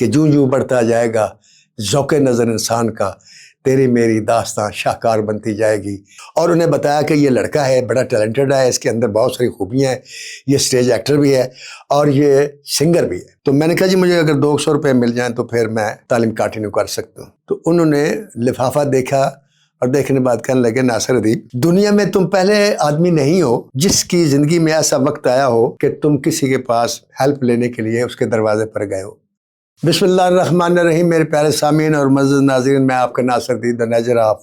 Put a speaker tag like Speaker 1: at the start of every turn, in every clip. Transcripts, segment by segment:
Speaker 1: کہ جوں جوں بڑھتا جائے گا ذوق نظر انسان کا، تیری میری داستان شاہکار بنتی جائے گی۔ اور انہیں بتایا کہ یہ لڑکا ہے، بڑا ٹیلنٹڈ ہے، اس کے اندر بہت ساری خوبیاں ہیں، یہ اسٹیج ایکٹر بھی ہے اور یہ سنگر بھی ہے۔ تو میں نے کہا جی مجھے اگر 200 روپے مل جائیں تو پھر میں تعلیم کنٹینیو کر سکتا ہوں۔ تو انہوں نے لفافہ دیکھا اور دیکھنے کے بعد کہنے لگے ناصر ادیب، دنیا میں تم پہلے آدمی نہیں ہو جس کی زندگی میں ایسا وقت آیا ہو کہ تم کسی کے پاس ہیلپ لینے کے لیے اس کے دروازے پر گئے ہو۔ بسم اللہ الرحمن الرحیم۔ میرے پیارے سامعین اور معزز ناظرین، میں آپ کا ناصر ادیب، دی نیچر آف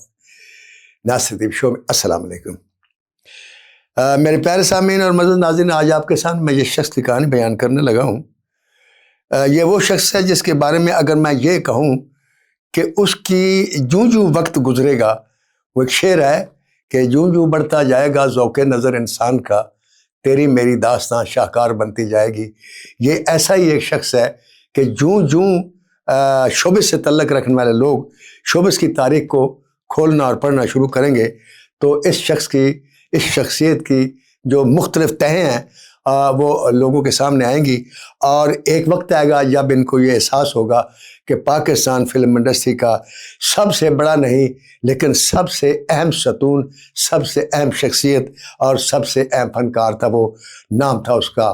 Speaker 1: ناصر ادیب شو میں السلام علیکم۔ میرے پیارے سامعین اور معزز ناظرین، آج آپ کے سامنے میں یہ شخص کی کہانی بیان کرنے لگا ہوں۔ یہ وہ شخص ہے جس کے بارے میں اگر میں یہ کہوں کہ اس کی جوں جوں وقت گزرے گا، وہ ایک شعر ہے کہ جوں جوں بڑھتا جائے گا ذوق نظر انسان کا، تیری میری داستان شاہکار بنتی جائے گی۔ یہ ایسا ہی ایک شخص ہے کہ جوں جوں شوبز سے تعلق رکھنے والے لوگ شوبز کی تاریخ کو کھولنا اور پڑھنا شروع کریں گے تو اس شخص کی، اس شخصیت کی جو مختلف تہیں ہیں وہ لوگوں کے سامنے آئیں گی، اور ایک وقت آئے گا جب ان کو یہ احساس ہوگا کہ پاکستان فلم انڈسٹری کا سب سے بڑا نہیں لیکن سب سے اہم ستون، سب سے اہم شخصیت اور سب سے اہم فنکار تھا، وہ نام تھا اس کا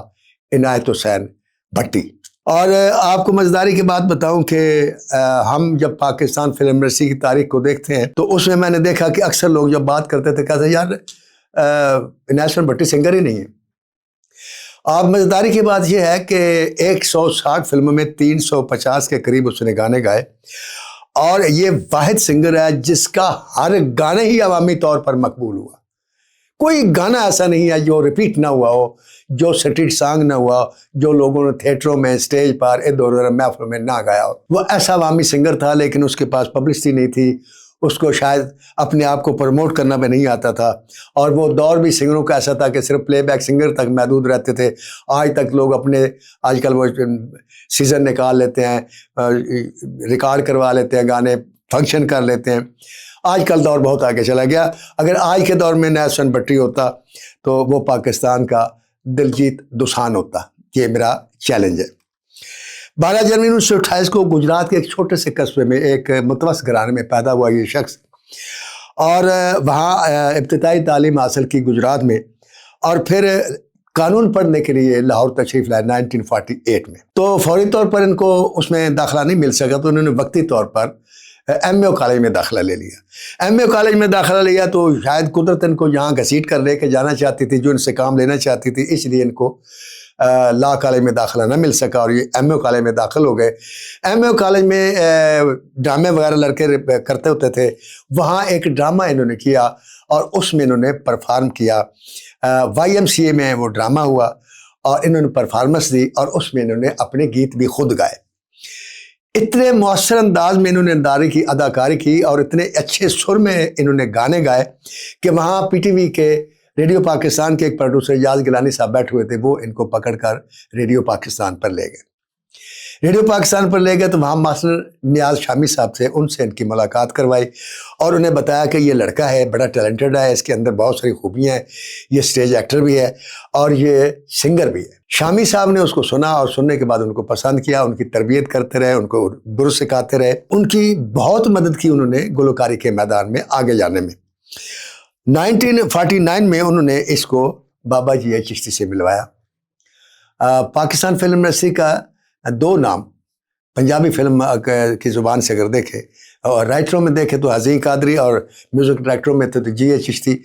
Speaker 1: عنایت حسین بھٹی۔ اور آپ کو مزیداری کی بات بتاؤں کہ ہم جب پاکستان فلم انڈسٹری کی تاریخ کو دیکھتے ہیں تو اس میں نے دیکھا کہ اکثر لوگ جب بات کرتے تھے کہتے یار عنایت حسین بھٹی سنگر ہی نہیں ہے۔ آپ مزیداری کی بات یہ ہے کہ 160 فلموں میں 350 کے قریب اس نے گانے گائے، اور یہ واحد سنگر ہے جس کا ہر گانے ہی عوامی طور پر مقبول ہوا۔ کوئی گانا ایسا نہیں ہے جو ریپیٹ نہ ہوا ہو، جو سٹریٹ سانگ نہ ہوا، جو لوگوں نے تھیٹروں میں، اسٹیج پر، ادھر ادھر محفلوں میں نہ گایا ہو۔ وہ ایسا عوامی سنگر تھا لیکن اس کے پاس پبلسٹی نہیں تھی، اس کو شاید اپنے آپ کو پروموٹ کرنا بھی نہیں آتا تھا، اور وہ دور بھی سنگروں کا ایسا تھا کہ صرف پلے بیک سنگر تک محدود رہتے تھے۔ آج تک لوگ اپنے، آج کل وہ سیزن نکال لیتے ہیں، ریکارڈ کروا لیتے ہیں، گانے فنکشن کر لیتے ہیں۔ آج کل دور بہت آگے چلا گیا۔ اگر آج کے دور میں عنایت حسین بھٹی ہوتا تو وہ پاکستان کا دلجیت دوسان ہوتا۔ یہ میرا چیلنج ہے۔ 12 جنوری 1928 کو گجرات کے ایک چھوٹے سے قصبے میں ایک متوسط گھرانے میں پیدا ہوا یہ شخص، اور وہاں ابتدائی تعلیم حاصل کی گجرات میں، اور پھر قانون پڑھنے کے لیے لاہور تشریف لائے 1948 میں۔ تو فوری طور پر ان کو اس میں داخلہ نہیں مل سکا تو انہوں نے وقتی طور پر ایم اے او کالج میں داخلہ لے لیا۔ ایم اے او کالج میں داخلہ لیا تو شاید قدرت ان کو یہاں گھسیٹ کر لے کے جانا چاہتی تھی، جو ان سے کام لینا چاہتی تھی، اس لیے ان کو لا کالج میں داخلہ نہ مل سکا اور یہ ایم اے او کالج میں داخل ہو گئے۔ ایم اے او کالج میں ڈرامے وغیرہ لڑکے کرتے ہوتے تھے، وہاں ایک ڈرامہ انہوں نے کیا اور اس میں انہوں نے پرفارم کیا۔ وائی ایم سی اے میں وہ ڈرامہ ہوا اور انہوں نے پرفارمنس دی اور اس میں انہوں نے اپنے گیت بھی خود گائے۔ اتنے مؤثر انداز میں انہوں نے اداکاری کی اور اتنے اچھے سر میں انہوں نے گانے گائے کہ وہاں پی ٹی وی کے ریڈیو پاکستان کے ایک پروڈیوسر اجاز گیلانی صاحب بیٹھے ہوئے تھے، وہ ان کو پکڑ کر ریڈیو پاکستان پر لے گئے۔ ریڈیو پاکستان پر لے گئے تو وہاں ماسٹر نیاز شامی صاحب سے ان سے ان کی ملاقات کروائی اور انہیں بتایا کہ یہ لڑکا ہے، بڑا ٹیلنٹڈ ہے، اس کے اندر بہت ساری خوبیاں ہیں، یہ اسٹیج ایکٹر بھی ہے اور یہ سنگر بھی ہے۔ شامی صاحب نے اس کو سنا اور سننے کے بعد ان کو پسند کیا، ان کی تربیت کرتے رہے، ان کو درست سکھاتے رہے، ان کی بہت مدد کی انہوں نے گلوکاری کے میدان میں آگے جانے میں۔ 1949 میں انہوں نے اس کو بابا جی چشتی سے ملوایا۔ پاکستان فلم انڈسٹری کا دو نام پنجابی فلم کی زبان سے اگر دیکھیں اور رائٹروں میں دیکھیں تو حزین قادری، اور میوزک ڈائریکٹروں میں تو جی اے چشتی،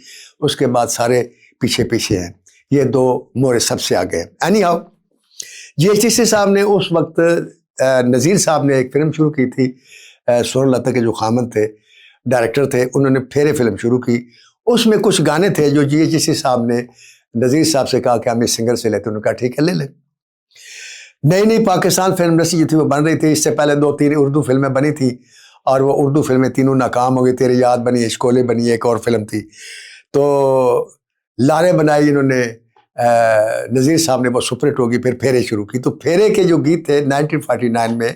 Speaker 1: اس کے بعد سارے پیچھے پیچھے ہیں، یہ دو مورے سب سے آگے ہیں۔ اینی ہاؤ جی اے چشتی صاحب نے اس وقت نذیر صاحب نے ایک فلم شروع کی تھی، سورن لتا کے جو خامن تھے، ڈائریکٹر تھے، انہوں نے پھیرے فلم شروع کی۔ اس میں کچھ گانے تھے جو جی اے چشتی صاحب نے نذیر صاحب سے کہا کہ ہم اس سنگر سے لیتے، انہوں نے کہا ٹھیک ہے لے لیں۔ نئی پاکستان فلم انڈسٹری جو تھی وہ بن رہی تھی، اس سے پہلے 2-3 اردو فلمیں بنی تھیں اور وہ اردو فلمیں تینوں ناکام ہو گئی۔ تیری یاد بنی، اشکولے بنی، ایک اور فلم تھی، تو لارے بنائی انہوں نے، نذیر صاحب نے وہ سپر ہٹ ہوگی، پھر پھیرے شروع کی۔ تو پھیرے کے جو گیت تھے 1949 میں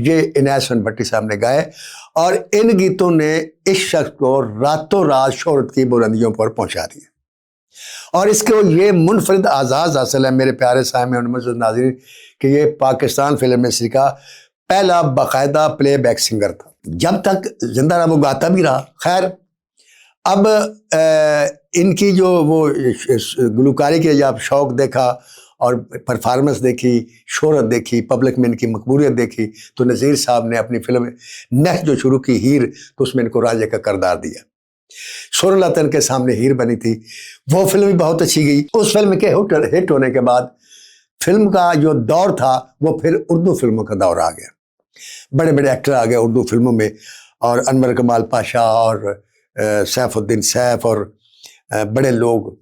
Speaker 1: یہ عنایت حسین بھٹی صاحب نے گائے، اور ان گیتوں نے اس شخص کو راتوں رات شہرت کی بلندیوں پر پہنچا دیا، اور اس کو یہ منفرد اعزاز حاصل ہے میرے پیارے سامعین اور معزز ناظرین کہ یہ پاکستان فلم انڈسٹری کا پہلا باقاعدہ پلے بیک سنگر تھا. جب تک زندہ رہا وہ گاتا بھی رہا. خیر اب ان کی جو وہ گلوکاری کے جب شوق دیکھا اور پرفارمنس دیکھی، شہرت دیکھی، پبلک میں ان کی مقبولیت دیکھی، تو نذیر صاحب نے اپنی فلم نیکسٹ جو شروع کی ہیر، تو اس میں ان کو راجے کا کردار دیا. سور لطن کے سامنے ہیر بنی تھی، وہ فلم بھی بہت اچھی گئی. اس فلم کے ہٹ ہونے کے بعد فلم کا جو دور تھا وہ پھر اردو فلموں کا دور آ گیا. بڑے بڑے ایکٹر آ گئے اردو فلموں میں، اور انور کمال پاشا اور سیف الدین سیف اور بڑے لوگ،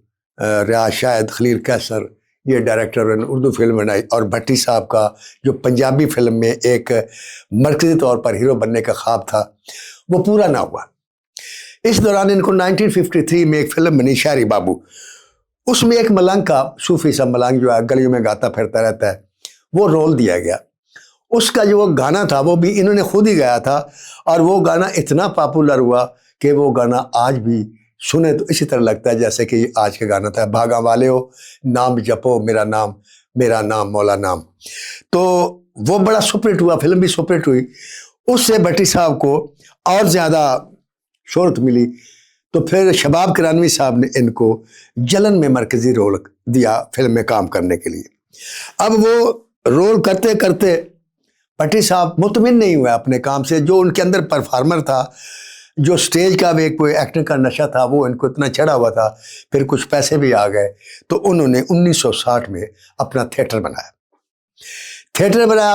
Speaker 1: ریاض شاہد، خلیل کیسر، یہ ڈائریکٹر اردو فلم بنائی. اور بھٹی صاحب کا جو پنجابی فلم میں ایک مرکزی طور پر ہیرو بننے کا خواب تھا وہ پورا نہ ہوا. اس دوران ان کو 1953 میں ایک فلم بنی شہری بابو. اس میں ایک ملنگ کا، صوفی سا ملنگ جو ہے گلیوں میں گاتا پھرتا رہتا ہے، وہ رول دیا گیا. اس کا جو وہ گانا تھا وہ بھی انہوں نے خود ہی گایا تھا، اور وہ گانا اتنا پاپولر ہوا کہ وہ گانا آج بھی سنے تو اسی طرح لگتا ہے جیسے کہ آج کا گانا تھا، بھاگا والے ہو نام جپو میرا نام مولا نام. تو وہ بڑا سپرٹ ہوا، فلم بھی سپرٹ ہوئی. اس سے بھٹی صاحب کو اور زیادہ شہرت ملی. تو پھر شباب کرانوی صاحب نے ان کو جلن میں مرکزی رول دیا فلم میں کام کرنے کے لیے. اب وہ رول کرتے کرتے بھٹی صاحب مطمئن نہیں ہوئے اپنے کام سے. جو ان کے اندر پرفارمر تھا، جو سٹیج کا بھی کوئی ایکٹنگ کا نشہ تھا، وہ ان کو اتنا چڑھا ہوا تھا. پھر کچھ پیسے بھی آ گئے تو انہوں نے 1960 میں اپنا تھیٹر بنایا.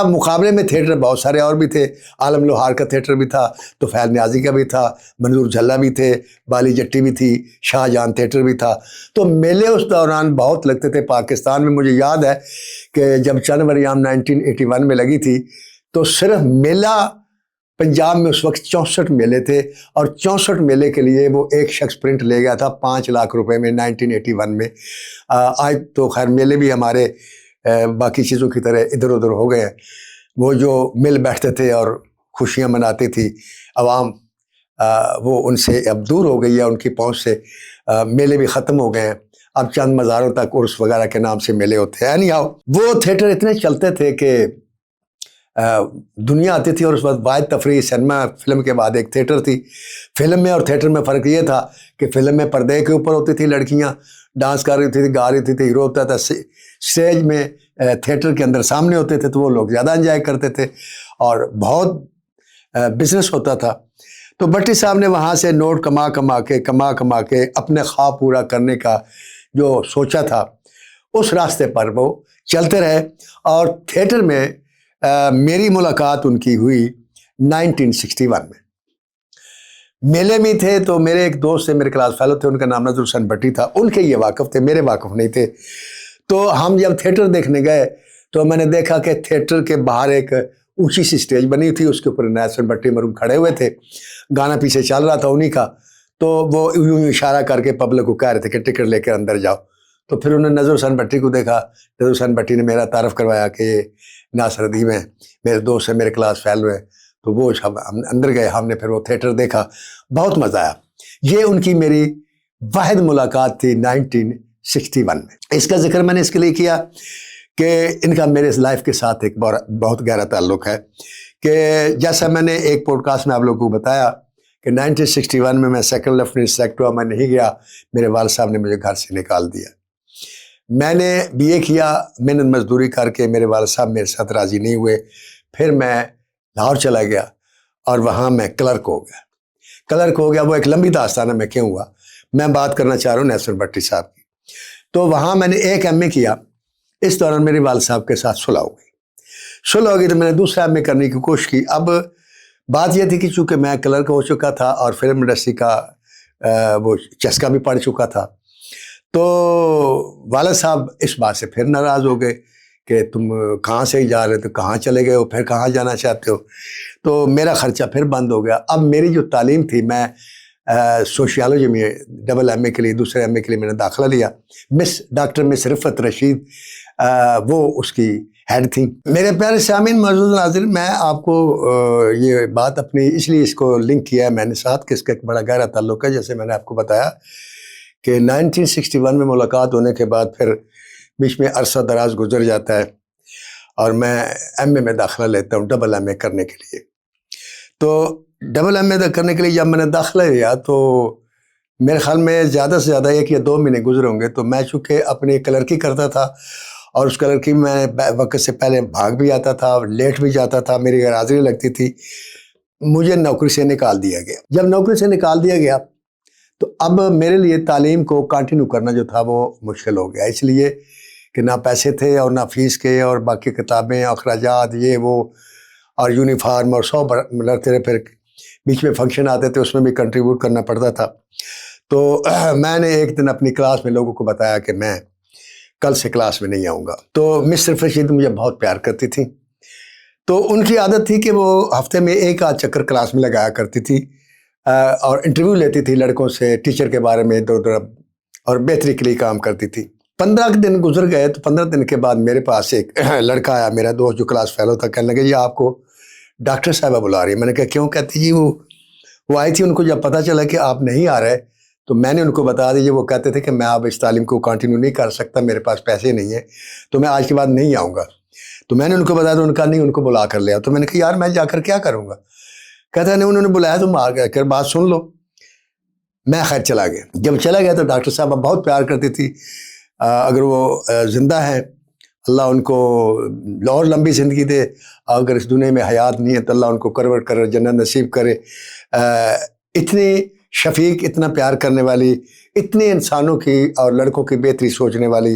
Speaker 1: مقابلے میں تھیٹر بہت سارے اور بھی تھے. عالم لوہار کا تھیٹر بھی تھا، طفیل نیازی کا بھی تھا، منظور جھلا بھی تھے، بالی جٹی بھی تھی، شاہ جہاں تھیٹر بھی تھا. تو میلے اس دوران بہت لگتے تھے پاکستان میں. مجھے یاد ہے کہ جب چند وریام 1981 میں لگی تھی تو صرف میلہ پنجاب میں اس وقت 64 میلے تھے، اور 64 میلے کے لیے وہ ایک شخص پرنٹ لے گیا تھا 5 لاکھ روپے میں 1981 میں. آج تو خیر میلے بھی ہمارے باقی چیزوں کی طرح ادھر ادھر ہو گئے ہیں. وہ جو مل بیٹھتے تھے اور خوشیاں مناتی تھی عوام، وہ ان سے اب دور ہو گئی ہے، ان کی پہنچ سے. میلے بھی ختم ہو گئے ہیں، اب چند مزاروں تک عرس وغیرہ کے نام سے میلے ہوتے ہیں. نہیں وہ تھیٹر اتنے چلتے تھے کہ دنیا آتی تھی. اور اس وقت واحد تفریح سنیما فلم کے بعد ایک تھیٹر تھی. فلم میں اور تھیٹر میں فرق یہ تھا کہ فلم میں پردے کے اوپر ہوتی تھی لڑکیاں، ڈانس کر رہی تھی، گا رہی تھی، ہیرو ہوتا تھا. اسٹیج میں تھیٹر کے اندر سامنے ہوتے تھے تو وہ لوگ زیادہ انجوائے کرتے تھے اور بہت بزنس ہوتا تھا. تو بھٹی صاحب نے وہاں سے نوٹ کما کما کے اپنے خواب پورا کرنے کا جو سوچا تھا اس راستے پر وہ چلتے رہے. اور تھیٹر میں میری ملاقات ان کی ہوئی 1961 میں. میلے میں تھے تو میرے ایک دوست سے، میرے کلاس فیلو تھے، ان کا نام نذر حسین بھٹی تھا. ان کے یہ واقف تھے، میرے واقف نہیں تھے. تو ہم جب تھیٹر دیکھنے گئے تو میں نے دیکھا کہ تھیٹر کے باہر ایک اونچی سی سٹیج بنی تھی، اس کے اوپر عنایت حسین بھٹی مرحوم کھڑے ہوئے تھے، گانا پیچھے چل رہا تھا انہی کا. تو وہ یوں اشارہ کر کے پبلک کو کہہ رہے تھے کہ ٹکٹ لے کر اندر جاؤ. تو پھر انہوں نے نذر حسین بھٹی کو دیکھا. نذر حسین بھٹی نے میرا تعارف کروایا کہ یہ ناصر ادیب ہیں، میرے دوست ہیں، میرے کلاس فیلو ہیں. تو وہ ہم اندر گئے، ہم نے پھر وہ تھیٹر دیکھا، بہت مزہ آیا. یہ ان کی میری واحد ملاقات تھی 1961 میں. اس کا ذکر میں نے اس کے لیے کیا کہ ان کا میرے لائف کے ساتھ ایک بہت گہرا تعلق ہے. کہ جیسا میں نے ایک پوڈ کاسٹ میں آپ لوگوں کو بتایا کہ 1961 میں سیکنڈ لیفٹیننٹ سلیکٹ ہوا. میں نہیں گیا، میرے والد صاحب نے مجھے گھر سے نکال دیا. میں نے BA کیا، محنت مزدوری کر کے. میرے والد صاحب میرے ساتھ راضی نہیں ہوئے. پھر میں لاہور چلا گیا اور وہاں میں کلرک ہو گیا. وہ ایک لمبی داستان ہے میں کیوں ہوا. میں بات کرنا چاہ رہا ہوں نیسر بھٹی صاحب کی. تو وہاں میں نے ایک MA کیا. اس دوران میرے والد صاحب کے ساتھ صلح ہو گئی تو میں نے دوسرا MA کرنے کی کوشش کی. اب بات یہ تھی کہ چونکہ میں کلرک ہو چکا تھا اور فلم انڈسٹری کا وہ چسکا بھی پڑ چکا تھا، تو والد صاحب اس بات سے پھر ناراض ہو گئے کہ تم کہاں سے ہی جا رہے تو کہاں چلے گئے ہو، پھر کہاں جانا چاہتے ہو. تو میرا خرچہ پھر بند ہو گیا. اب میری جو تعلیم تھی، میں سوشیالوجی میں ڈبل MA کے لیے، دوسرے MA کے لیے میں نے داخلہ لیا. ڈاکٹر مس رفت رشید وہ اس کی ہیڈ تھیں. میرے پیارے سامعین، معزز ناظرین، میں آپ کو یہ بات اپنی اس لیے اس کو لنک کیا ہے میں نے ساتھ کہ اس کا ایک بڑا گہرا تعلق ہے. جیسے میں نے آپ کو بتایا کہ 1961 میں ملاقات ہونے کے بعد پھر بیچ میں عرصہ دراز گزر جاتا ہے اور میں ایم اے میں داخلہ لیتا ہوں ڈبل ایم اے کرنے کے لیے. تو ڈبل ایم اے کرنے کے لیے جب میں نے داخلہ لیا تو میرے خیال میں زیادہ سے زیادہ 1 یا 2 مہینے گزرے ہوں گے. تو میں چونکہ اپنی کلرکی کرتا تھا اور اس کلرکی میں وقت سے پہلے بھاگ بھی آتا تھا، لیٹ بھی جاتا تھا، میری غیر حاضری لگتی تھی. مجھے نوکری سے نکال دیا گیا. جب نوکری سے نکال دیا گیا تو اب میرے لیے تعلیم کو کنٹینیو کرنا جو تھا وہ مشکل ہو گیا، اس لیے کہ نہ پیسے تھے اور نہ فیس کے، اور باقی کتابیں، اخراجات، یہ وہ، اور یونیفارم اور 100 لڑتے رہے. پھر بیچ میں فنکشن آتے تھے، اس میں بھی کنٹریبیوٹ کرنا پڑتا تھا. تو میں نے ایک دن اپنی کلاس میں لوگوں کو بتایا کہ میں کل سے کلاس میں نہیں آؤں گا. تو مس رفیق مجھے بہت پیار کرتی تھی. تو ان کی عادت تھی کہ وہ ہفتے میں 1 آدھ چکر کلاس میں لگایا کرتی تھی اور انٹرویو لیتی تھی لڑکوں سے ٹیچر کے بارے میں ادھر ادھر، اور بہتری کے لیے کام کرتی تھی. 15 دن گزر گئے تو 15 دن کے بعد میرے پاس ایک لڑکا آیا، میرا دوست جو کلاس فیلو تھا. کہنے لگے جی آپ کو ڈاکٹر صاحبہ بلا رہی ہے. میں نے کہا کیوں؟ کہتی جی وہ آئی تھی، ان کو جب پتہ چلا کہ آپ نہیں آ رہے تو میں نے ان کو بتا دیجیے. وہ کہتے تھے کہ میں اب اس تعلیم کو کنٹینیو نہیں کر سکتا، میرے پاس پیسے نہیں ہیں، تو میں آج کے بعد نہیں آؤں گا. تو میں نے ان کو بتایا تو ان کا نہیں، ان کو بلا کر لیا. تو میں نے کہا یار میں جا کر کیا کروں گا؟ کہتا نہیں انہوں نے بلایا تم آ کر بات سن لو. میں خیر چلا گیا. جب چلا گیا تو ڈاکٹر صاحبہ بہت پیار کرتی تھی. اگر وہ زندہ ہیں اللہ ان کو اور لمبی زندگی دے، اگر اس دنیا میں حیات نہیں ہے تو اللہ ان کو کروٹ کر جنت نصیب کرے. اتنی شفیق، اتنا پیار کرنے والی، اتنے انسانوں کی اور لڑکوں کی بہتری سوچنے والی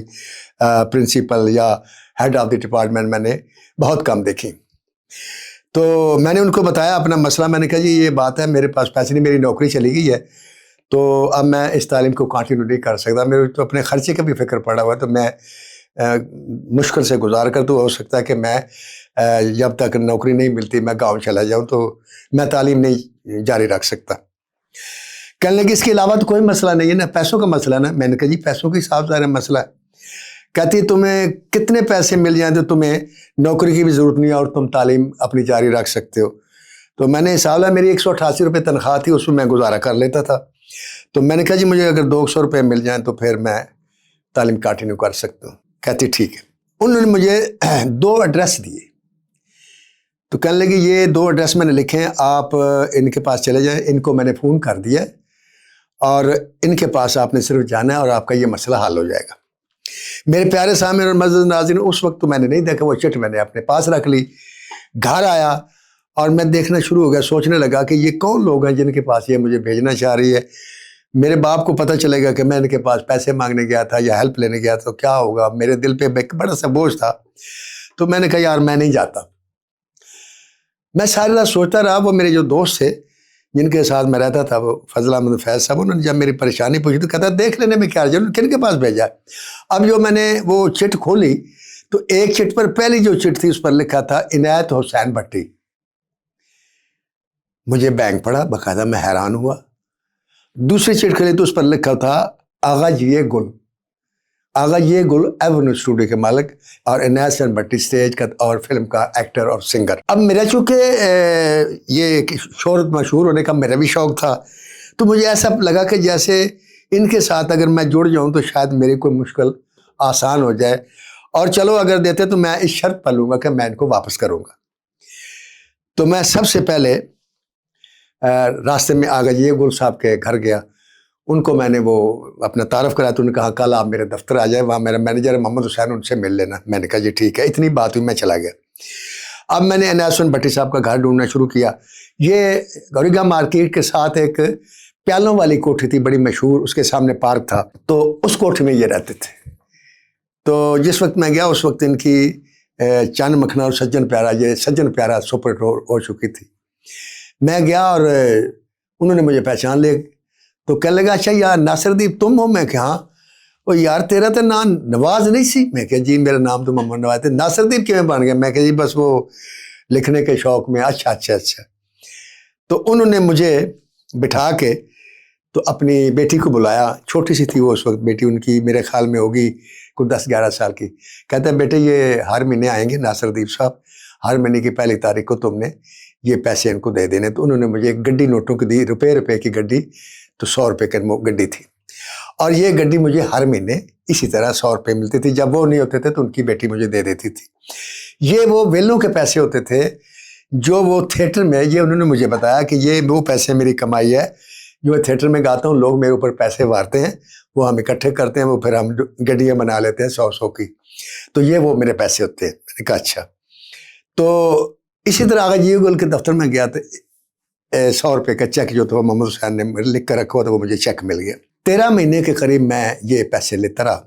Speaker 1: پرنسپل یا ہیڈ آف دی ڈپارٹمنٹ میں نے بہت کم دیکھی. تو میں نے ان کو بتایا اپنا مسئلہ. میں نے کہا جی یہ بات ہے، میرے پاس پیسے نہیں، میری نوکری چلی گئی ہے، تو اب میں اس تعلیم کو کنٹینیو نہیں کر سکتا. میرے تو اپنے خرچے کا بھی فکر پڑا ہوا ہے، تو میں مشکل سے گزار کر، تو ہو سکتا ہے کہ میں جب تک نوکری نہیں ملتی میں گاؤں چلا جاؤں، تو میں تعلیم نہیں جاری رکھ سکتا. کہنے لگے اس کے علاوہ تو کوئی مسئلہ نہیں ہے نا، پیسوں کا مسئلہ نا. میں نے کہا جی پیسوں کے حساب سے مسئلہ ہے. کہتی تمہیں کتنے پیسے مل جائیں تو تمہیں نوکری کی بھی ضرورت نہیں ہے اور تم تعلیم اپنی جاری رکھ سکتے ہو. تو میں نے حساب لیا، میری 188 روپے تنخواہ تھی، اس میں میں گزارا کر لیتا تھا. تو میں نے کہا جی مجھے اگر 200 روپے مل جائیں تو پھر میں تعلیم کنٹینیو کر سکتا ہوں. کہتی ٹھیک ہے. انہوں نے مجھے 2 ایڈریس دیے. تو کہنے لگے یہ 2 ایڈریس میں نے لکھے ہیں، آپ ان کے پاس چلے جائیں. ان کو میں نے فون کر دیا اور ان کے پاس آپ نے صرف جانا ہے اور آپ کا یہ مسئلہ حل ہو جائے گا. میرے پیارے سامنے اور معزز ناظرین، اس وقت تو میں نے نہیں دیکھا، وہ چٹ میں نے اپنے پاس رکھ لی. گھر آیا اور میں دیکھنا شروع ہو گیا، سوچنے لگا کہ یہ کون لوگ ہیں جن کے پاس یہ مجھے بھیجنا چاہ رہی ہے. میرے باپ کو پتہ چلے گا کہ میں ان کے پاس پیسے مانگنے گیا تھا یا ہیلپ لینے گیا تھا تو کیا ہوگا. میرے دل پہ ایک بڑا سا بوجھ تھا. تو میں نے کہا یار میں نہیں جاتا. میں ساری رات سوچتا رہا. وہ میرے جو دوست تھے جن کے ساتھ میں رہتا تھا، وہ فضل احمد فیض صاحب، انہوں نے جب میری پریشانی پوچھی تو کہتا دیکھ لینے میں کیا ہے، کن کے پاس بھیجا. اب جو میں نے وہ چٹ کھولی تو ایک چٹ پر، پہلی جو چٹ تھی اس پر لکھا تھا عنایت حسین بھٹی. مجھے بینک پڑا باقاعدہ، میں حیران ہوا. دوسری چٹ کھولی تو اس پر لکھا تھا آغا یہ گل، آغا یہ گل ایونیو اسٹوڈیو کے مالک، اور عنایت حسین بھٹی اسٹیج کا اور فلم کا ایکٹر اور سنگر. اب میرا چونکہ یہ شہرت مشہور ہونے کا میرا بھی شوق تھا، تو مجھے ایسا لگا کہ جیسے ان کے ساتھ اگر میں جڑ جاؤں تو شاید میری کوئی مشکل آسان ہو جائے، اور چلو اگر دیتے تو میں اس شرط پر لوں گا کہ میں ان کو واپس کروں گا. تو میں سب سے پہلے راستے میں آغا یہ گل صاحب کے گھر گیا. ان کو میں نے وہ اپنا تعارف کرایا. تو انہوں نے کہا کل آپ میرے دفتر آ جائیں، وہاں میرا مینیجر محمد حسین، ان سے مل لینا. میں نے کہا جی ٹھیک ہے. اتنی بات ہوئی، میں چلا گیا. اب میں نے عنایت حسین بھٹی صاحب کا گھر ڈھونڈنا شروع کیا. یہ گوریگا مارکیٹ کے ساتھ ایک پیالوں والی کوٹھی تھی بڑی مشہور، اس کے سامنے پارک تھا، تو اس کوٹھی میں یہ رہتے تھے. تو جس وقت میں گیا اس وقت ان کی چاند مکھنا اور سجن پیارا، یہ سجن پیارا سپر ہٹ ہو چکی تھی. میں گیا اور انہوں نے مجھے پہچان لیا. تو کہنے لگا اچھا یار ناصر دیپ تم ہو؟ میں کہ ہاں. وہ یار تیرا تو نام نواز نہیں سی؟ میں کہ جی میرا نام تو محمد نواز ہے. ناصر دیپ کیوں بن گیا؟ میں کہ جی بس وہ لکھنے کے شوق میں. اچھا اچھا اچھا. تو انہوں نے مجھے بٹھا کے تو اپنی بیٹی کو بلایا. چھوٹی سی تھی وہ اس وقت بیٹی ان کی، میرے خیال میں ہوگی کوئی 10-11 سال کی. کہتا ہے بیٹے یہ ہر مہینے آئیں گے ناصر دیپ صاحب، ہر مہینے کی پہلی تاریخ کو تم نے یہ پیسے ان کو دے دینے. تو انہوں نے مجھے ایک گڈی نوٹوں کی دی، روپے کی گڈی، تو 100 روپے کی گڈی تھی. اور یہ گڈی مجھے ہر مہینے اسی طرح 100 روپے ملتی تھی. جب وہ نہیں ہوتے تھے تو ان کی بیٹی مجھے دے دیتی تھی. یہ وہ ویلوں کے پیسے ہوتے تھے جو وہ تھیٹر میں, یہ انہوں نے مجھے بتایا کہ یہ وہ پیسے میری کمائی ہے جو میں تھیٹر میں گاتا ہوں, لوگ میرے اوپر پیسے وارتے ہیں, وہ ہم اکٹھے کرتے ہیں, وہ پھر ہم گڈیاں بنا لیتے ہیں 100 کی, تو یہ وہ میرے پیسے ہوتے ہیں. میں نے کہا اچھا. تو اسی طرح آغا جی گل کے دفتر میں گیا تو 100 روپے کا چیک جو تھا وہ محمد حسین نے لکھ کر رکھا ہوا تھا, وہ مجھے چیک مل گیا. 13 مہینے کے قریب میں یہ پیسے لیتا رہا,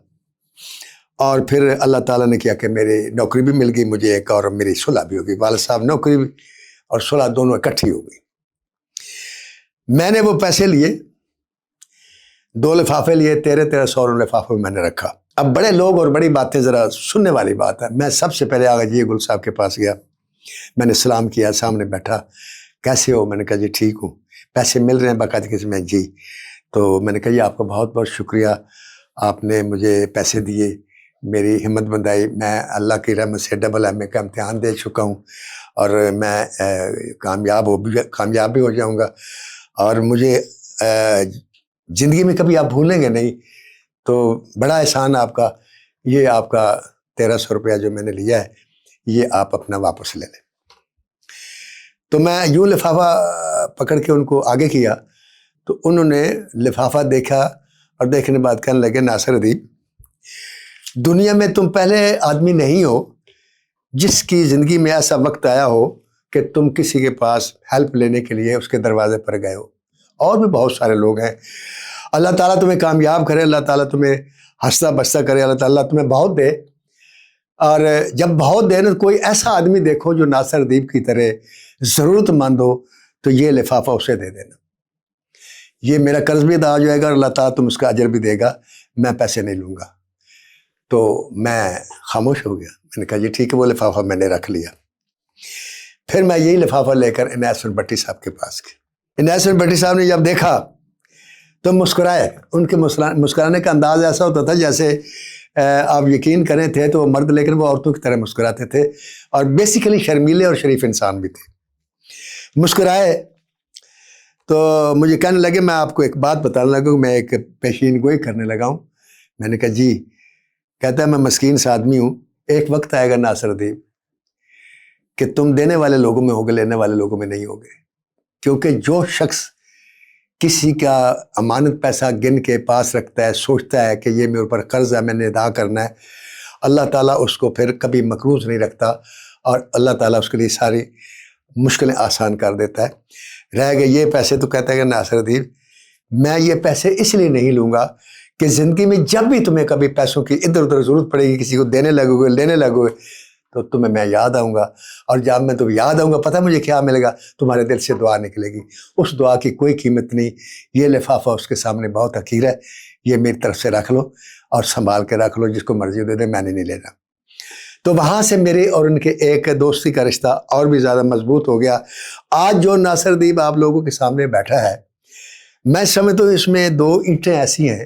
Speaker 1: اور پھر اللہ تعالیٰ نے کیا کہ میری نوکری بھی مل گئی مجھے ایک, اور میری صلح بھی ہو گئی. والد صاحب نوکری بھی اور صلح دونوں اکٹھی ہو گئی. میں نے وہ پیسے لیے, 2 لفافے لیے, 1300 لفافے میں نے رکھا. اب بڑے لوگ اور بڑی باتیں ذرا سننے والی بات ہے. میں سب سے پہلے آغا جی گل صاحب کے پاس گیا, میں نے سلام کیا, سامنے بیٹھا, کیسے ہو؟ میں نے کہا جی ٹھیک ہوں. پیسے مل رہے ہیں باقاعدگی سے؟ میں جی. تو میں نے کہا جی آپ کا بہت بہت شکریہ, آپ نے مجھے پیسے دیے, میری ہمت بندائی. میں اللہ کی رحمت سے ڈبل ایم اے کا امتحان دے چکا ہوں, اور میں کامیاب بھی ہو جاؤں گا, اور مجھے زندگی میں کبھی آپ بھولیں گے نہیں. تو بڑا احسان آپ کا, یہ آپ کا 1300 روپیہ جو میں نے لیا ہے یہ آپ اپنا واپس لے لیں. تو میں یوں لفافہ پکڑ کے ان کو آگے کیا, تو انہوں نے لفافہ دیکھا, اور دیکھنے بعد کہنے لگے ناصر ادیب, دنیا میں تم پہلے آدمی نہیں ہو جس کی زندگی میں ایسا وقت آیا ہو کہ تم کسی کے پاس ہیلپ لینے کے لیے اس کے دروازے پر گئے ہو. اور بھی بہت سارے لوگ ہیں. اللہ تعالیٰ تمہیں کامیاب کرے, اللہ تعالیٰ تمہیں ہنستا بستا کرے, اللہ تعالیٰ تمہیں بہت دے. اور جب بہت دے نا, کوئی ایسا آدمی دیکھو جو ناصر ادیب کی طرح ضرورت مند ہو, تو یہ لفافہ اسے دے دینا. یہ میرا قرض بھی ادا ہو جائے گا, اور اللہ تعالیٰ تم اس کا اجر بھی دے گا. میں پیسے نہیں لوں گا. تو میں خاموش ہو گیا. میں نے کہا جی ٹھیک ہے, وہ لفافہ میں نے رکھ لیا. پھر میں یہی لفافہ لے کر عنایت حسن بٹی صاحب کے پاس گیا. عنایت حسن بٹی صاحب نے جب دیکھا تو مسکرائے. ان کے مسکرانے کا انداز ایسا ہوتا تھا جیسے آپ یقین کریں تھے تو وہ مرد, لیکن وہ عورتوں کی طرح مسکراتے تھے, اور بیسیکلی شرمیلے اور شریف انسان بھی تھے. مسکرائے تو مجھے کہنے لگے میں آپ کو ایک بات بتانے لگا کہ میں ایک پیشین گوئی کرنے لگا ہوں. میں نے کہا جی. کہتا ہے میں مسکین سا آدمی ہوں, ایک وقت آئے گا ناصر ادیب کہ تم دینے والے لوگوں میں ہوگے, لینے والے لوگوں میں نہیں ہوگے. کیونکہ جو شخص کسی کا امانت پیسہ گن کے پاس رکھتا ہے, سوچتا ہے کہ یہ میرے اوپر قرض ہے, میں نے ادا کرنا ہے, اللہ تعالیٰ اس کو پھر کبھی مقروض نہیں رکھتا, اور اللہ تعالیٰ اس کے لیے ساری مشکلیں آسان کر دیتا ہے. رہ گئے یہ پیسے, تو کہتا ہے کہ ناصر ادیب میں یہ پیسے اس لیے نہیں لوں گا کہ زندگی میں جب بھی تمہیں کبھی پیسوں کی ادھر ادھر ضرورت پڑے گی, کسی کو دینے لگو گے, لینے لگو گے, تو تمہیں میں یاد آؤں گا. اور جب میں تمہیں یاد آؤں گا, پتہ مجھے کیا ملے گا, تمہارے دل سے دعا نکلے گی. اس دعا کی کوئی قیمت نہیں. یہ لفافہ اس کے سامنے بہت حقیر ہے, یہ میری طرف سے رکھ لو اور سنبھال کے رکھ لو, جس کو مرضی دے دے, میں نے نہیں لینا. تو وہاں سے میرے اور ان کے ایک دوستی کا رشتہ اور بھی زیادہ مضبوط ہو گیا. آج جو ناصر ادیب آپ لوگوں کے سامنے بیٹھا ہے, میں سمجھتا ہوں اس میں 2 اینٹیں ایسی ہیں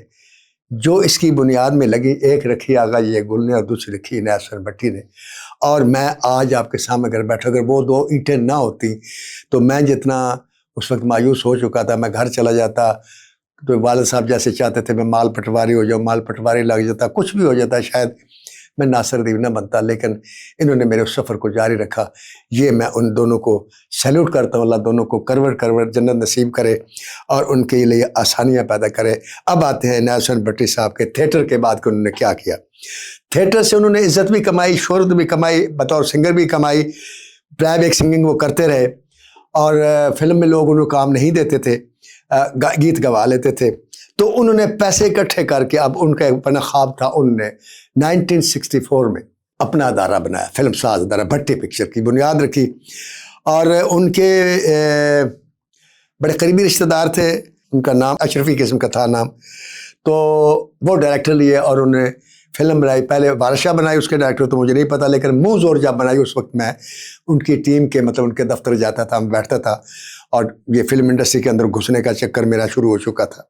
Speaker 1: جو اس کی بنیاد میں لگی. ایک رکھی آغا یہ گل نے, اور دوسری رکھی عنایت حسن بٹی نے. اور میں آج آپ کے سامنے اگر بیٹھا, اگر وہ 2 اینٹیں نہ ہوتی تو میں جتنا اس وقت مایوس ہو چکا تھا, میں گھر چلا جاتا. تو والد صاحب جیسے چاہتے تھے میں مال پٹواری ہو جاؤں, مال پٹواری لگ جاتا, کچھ بھی ہو جاتا, شاید میں ناصر ادیب نہ بنتا. لیکن انہوں نے میرے اس سفر کو جاری رکھا. یہ میں ان دونوں کو سیلوٹ کرتا ہوں. اللہ دونوں کو کروڑ جنت نصیب کرے اور ان کے لیے آسانیاں پیدا کرے. اب آتے ہیں عنایت حسن بٹی صاحب کے تھیٹر کے بعد کہ انہوں نے کیا کیا. تھیٹر سے انہوں نے عزت بھی کمائی, شہرت بھی کمائی, بطور سنگر بھی کمائی. پلے بیک سنگنگ وہ کرتے رہے, اور فلم میں لوگ انہوں کام نہیں دیتے تھے, گیت گوا لیتے تھے. تو انہوں نے پیسے اکٹھے کر کے, اب ان کا اپنا خواب تھا, انہوں نے 1964 میں اپنا ادارہ بنایا, فلم ساز ادارہ بھٹی پکچر کی بنیاد رکھی. اور ان کے بڑے قریبی رشتہ دار تھے, ان کا نام اشرفی قسم کا تھا نام. تو وہ ڈائریکٹر لیے اور انہوں نے فلم بنائی. پہلے بادشاہ بنائی, اس کے ڈائریکٹر تو مجھے نہیں پتا, لیکن منہ زور جب بنائی اس وقت میں ان کی ٹیم کے ان کے دفتر جاتا تھا, میں بیٹھتا تھا, اور یہ فلم انڈسٹری کے اندر گھسنے کا چکر میرا شروع ہو چکا تھا.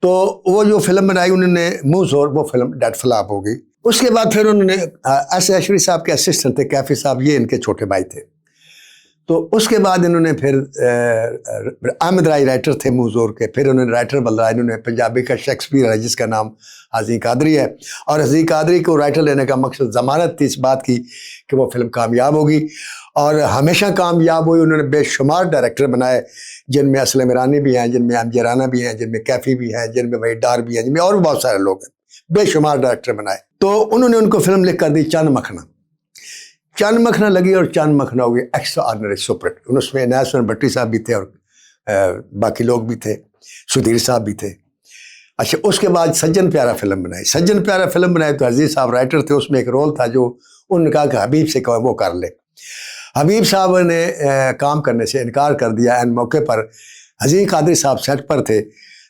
Speaker 1: تو وہ جو فلم بنائی انہوں نے منہ زور, وہ فلم ڈیڈ فلاپ ہو گئی. اس کے بعد پھر انہوں نے ایسے اشری صاحب کے اسسٹنٹ تھے, کیفی صاحب, یہ ان کے چھوٹے بھائی تھے. تو اس کے بعد انہوں نے پھر احمد رائی رائٹر تھے منہ زور کے، پھر انہوں نے رائٹر بدلا، انہوں نے پنجابی کا شیکسپیئر ہے جس کا نام عزیز قادری ہے، اور عزیز قادری کو رائٹر لینے کا مقصد ضمانت تھی اس بات کی کہ وہ فلم کامیاب ہوگی، اور ہمیشہ کامیاب ہوئی۔ انہوں نے بے شمار ڈائریکٹر بنائے، جن میں اسلم ایرانی بھی ہیں، جن میں امجد رانا بھی ہیں، جن میں کیفی بھی ہیں، جن میں وحید ڈار بھی ہیں، جن میں اور بھی بہت سارے لوگ ہیں، بے شمار ڈائریکٹر بنائے۔ تو انہوں نے ان کو فلم لکھ کر دی چند مکھنا۔ چند مکھنا لگی اور چند مکھنا ہو گئی ایکسٹرا آرڈنری سپر ہٹ۔ اس میں عنایت حسین بٹی صاحب بھی تھے اور باقی لوگ بھی تھے، سدھیر صاحب بھی تھے۔ اچھا، اس کے بعد سجن پیارا فلم بنائی۔ سجن پیارا فلم بنائی تو عزیز صاحب رائٹر تھے، اس میں ایک رول تھا جو انہوں نے کہا کہ حبیب سے وہ کر لے۔ حبیب صاحب نے کام کرنے سے انکار کر دیا این موقع پر۔ عزیز قادری صاحب سیٹ پر تھے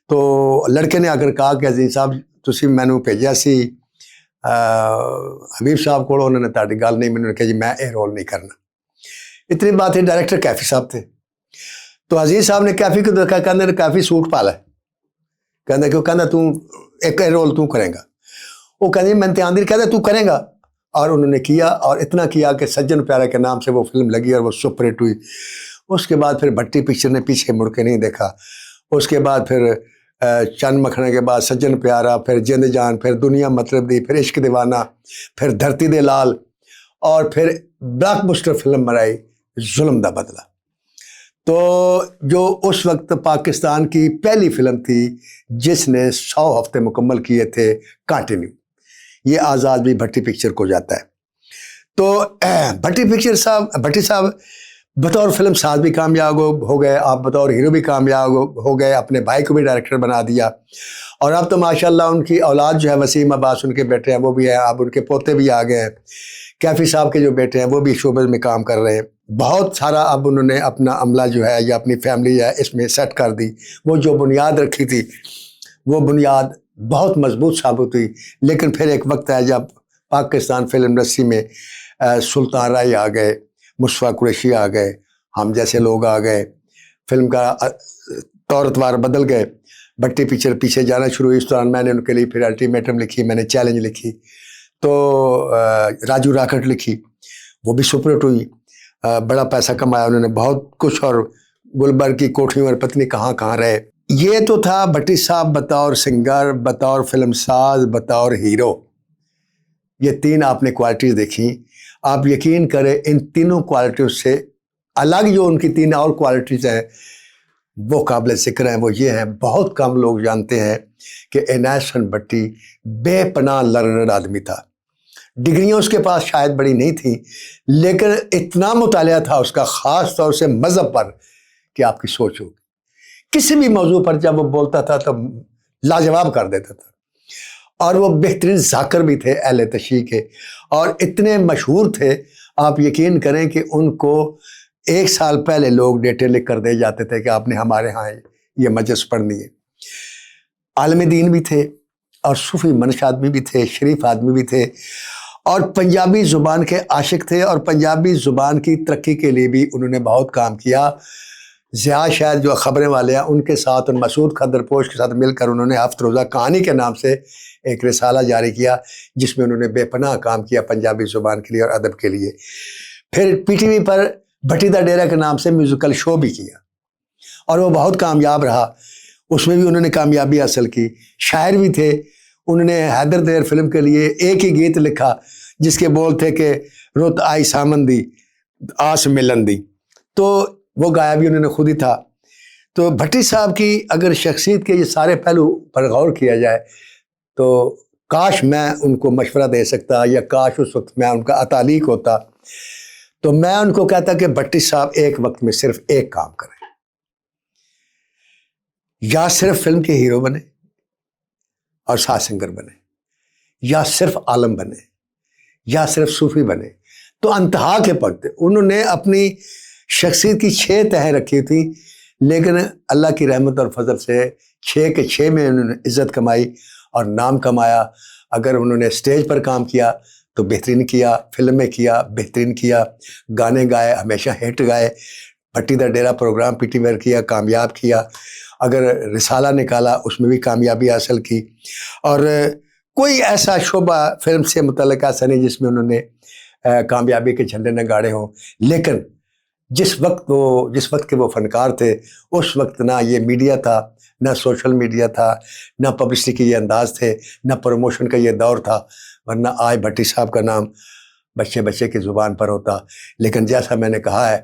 Speaker 1: تو لڑکے نے اگر کہا کہ عزیز صاحب تسی مینوں بھیجیا سی حبیب صاحب کو، انہوں نے تاڑی گل نہیں، میں نے کہا جی میں یہ رول نہیں کرنا۔ اتنی بات ہے، ڈائریکٹر کیفی صاحب تھے تو عزیز صاحب نے کیفی کو دیکھا، کہنے کیفی سوٹ پالا ہے، کہنا کہ کہنا تو ایک رول تو کریں گا، وہ کہنے میں امتحان دی، کہتا تو کریں گا، اور انہوں نے کیا، اور اتنا کیا کہ سجن پیارا کے نام سے وہ فلم لگی اور وہ سپر ہٹ ہوئی۔ اس کے بعد پھر بھٹی پکچر نے پیچھے مڑ کے نہیں دیکھا۔ اس کے بعد پھر چند مکھنے کے بعد سجن پیارا، پھر جند جان، پھر دنیا مطلب دی، پھر عشق دیوانہ، پھر دھرتی دے لال، اور پھر بلاک بسٹر فلم بنائی ظلم دا بدلہ۔ تو جو اس وقت پاکستان کی پہلی فلم تھی جس نے 100 ہفتے مکمل کیے تھے کنٹینیو، یہ آزاد بھی بھٹی پکچر کو جاتا ہے۔ تو بھٹی صاحب بطور فلم ساز بھی کامیاب ہو گئے، آپ بطور ہیرو بھی کامیاب ہو گئے، اپنے بھائی کو بھی ڈائریکٹر بنا دیا، اور اب تو ماشاءاللہ ان کی اولاد جو ہے وسیم عباس ان کے بیٹے ہیں وہ بھی ہیں، اب ان کے پوتے بھی آ گئے ہیں، کیفی صاحب کے جو بیٹے ہیں وہ بھی شعبے میں کام کر رہے ہیں۔ بہت سارا اب انہوں نے اپنا عملہ جو ہے یا اپنی فیملی ہے اس میں سیٹ کر دی۔ وہ جو بنیاد رکھی تھی وہ بنیاد بہت مضبوط ثابت ہوئی، لیکن پھر ایک وقت ہے جب پاکستان فلم انڈسٹری میں سلطان رائی آ گئے، مصطفیٰ قریشی آ گئے، ہم جیسے لوگ آ گئے، فلم کا طور اتوار بدل گئے، بھٹی پکچر پیچھے جانا شروع ہوئی۔ اس دوران میں نے ان کے لیے پھر الٹیمیٹم لکھی، میں نے چیلنج لکھی، تو راجو راکٹ لکھی، وہ بھی سپر ہٹ ہوئی، بڑا پیسہ کمایا انہوں نے بہت کچھ، اور گلبرگ کی کوٹھیوں اور پتنی کہاں کہاں رہے۔ یہ تو تھا بھٹی صاحب بطور سنگر، بطور فلم ساز، بطور ہیرو۔ یہ تین آپ نے کوالٹیز دیکھیں، آپ یقین کریں ان تینوں کوالٹیوں سے الگ جو ان کی تین اور کوالٹیز ہیں وہ قابل ذکر ہیں۔ وہ یہ ہیں، بہت کم لوگ جانتے ہیں کہ عنایت حسین بٹی بے پناہ لرنڈ آدمی تھا۔ ڈگریاں اس کے پاس شاید بڑی نہیں تھیں، لیکن اتنا مطالعہ تھا اس کا، خاص طور سے مذہب پر، کہ آپ کی سوچ ہوگی۔ کسی بھی موضوع پر جب وہ بولتا تھا تو لاجواب کر دیتا تھا، اور وہ بہترین ذاکر بھی تھے اہل تشیع کے، اور اتنے مشہور تھے آپ یقین کریں کہ ان کو 1 سال پہلے لوگ ڈیٹے لکھ کر دے جاتے تھے کہ آپ نے ہمارے ہاں یہ مجلس پڑھنی ہے۔ عالم دین بھی تھے، اور صوفی منش آدمی بھی تھے، شریف آدمی بھی تھے، اور پنجابی زبان کے عاشق تھے، اور پنجابی زبان کی ترقی کے لیے بھی انہوں نے بہت کام کیا۔ ضیاء شاید جو خبریں والے ہیں ان کے ساتھ، اور مسعود خدرپوش کے ساتھ مل کر انہوں نے ہفت روزہ کہانی کے نام سے ایک رسالہ جاری کیا، جس میں انہوں نے بے پناہ کام کیا پنجابی زبان کے لیے اور ادب کے لیے۔ پھر پی ٹی وی پر بھٹی دا ڈیرا کے نام سے میوزیکل شو بھی کیا، اور وہ بہت کامیاب رہا، اس میں بھی انہوں نے کامیابی حاصل کی۔ شاعر بھی تھے، انہوں نے حیدر دیر فلم کے لیے ایک ہی گیت لکھا جس کے بول تھے کہ رت آئی سامندی آس ملن دی، تو وہ گایا بھی انہوں نے خود ہی تھا۔ تو بھٹی صاحب کی اگر شخصیت کے یہ سارے پہلو پر غور کیا جائے تو کاش میں ان کو مشورہ دے سکتا، یا کاش اس وقت میں ان کا اتالیق ہوتا، تو میں ان کو کہتا کہ بھٹی صاحب ایک وقت میں صرف ایک کام کریں، یا صرف فلم کے ہیرو بنے اور ساز سنگر بنے، یا صرف عالم بنے، یا صرف صوفی بنے، تو انتہا کے پڑتے انہوں نے اپنی شخصیت کی 6 تہیں رکھی تھی، لیکن اللہ کی رحمت اور فضل سے 6 کے 6 میں انہوں نے عزت کمائی اور نام کمایا۔ اگر انہوں نے اسٹیج پر کام کیا تو بہترین کیا، فلم میں کیا بہترین کیا، گانے گائے ہمیشہ ہٹ گائے، بھٹی دا ڈیرا پروگرام پی ٹی وی پر کیا، کامیاب کیا، اگر رسالہ نکالا اس میں بھی کامیابی حاصل کی، اور کوئی ایسا شعبہ فلم سے متعلق ایسا نہیں جس میں انہوں نے کامیابی کے جھنڈے نہ گاڑے ہوں۔ لیکن جس وقت کے وہ فنکار تھے، اس وقت نہ یہ میڈیا تھا، نہ سوشل میڈیا تھا، نہ پبلسٹی کے یہ انداز تھے، نہ پروموشن کا یہ دور تھا، ورنہ آج بھٹی صاحب کا نام بچے بچے کی زبان پر ہوتا۔ لیکن جیسا میں نے کہا ہے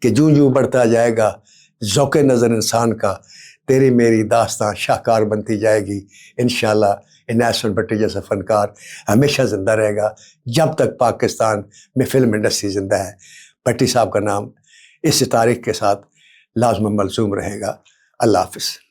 Speaker 1: کہ جوں جوں بڑھتا جائے گا ذوق نظر انسان کا، تیری میری داستان شاہکار بنتی جائے گی۔ انشاءاللہ انیس بھٹی جیسا فنکار ہمیشہ زندہ رہے گا جب تک پاکستان میں فلم انڈسٹری زندہ ہے۔ بھٹی صاحب کا نام اس تاریخ کے ساتھ لازم ملزوم رہے گا۔ اللہ حافظ۔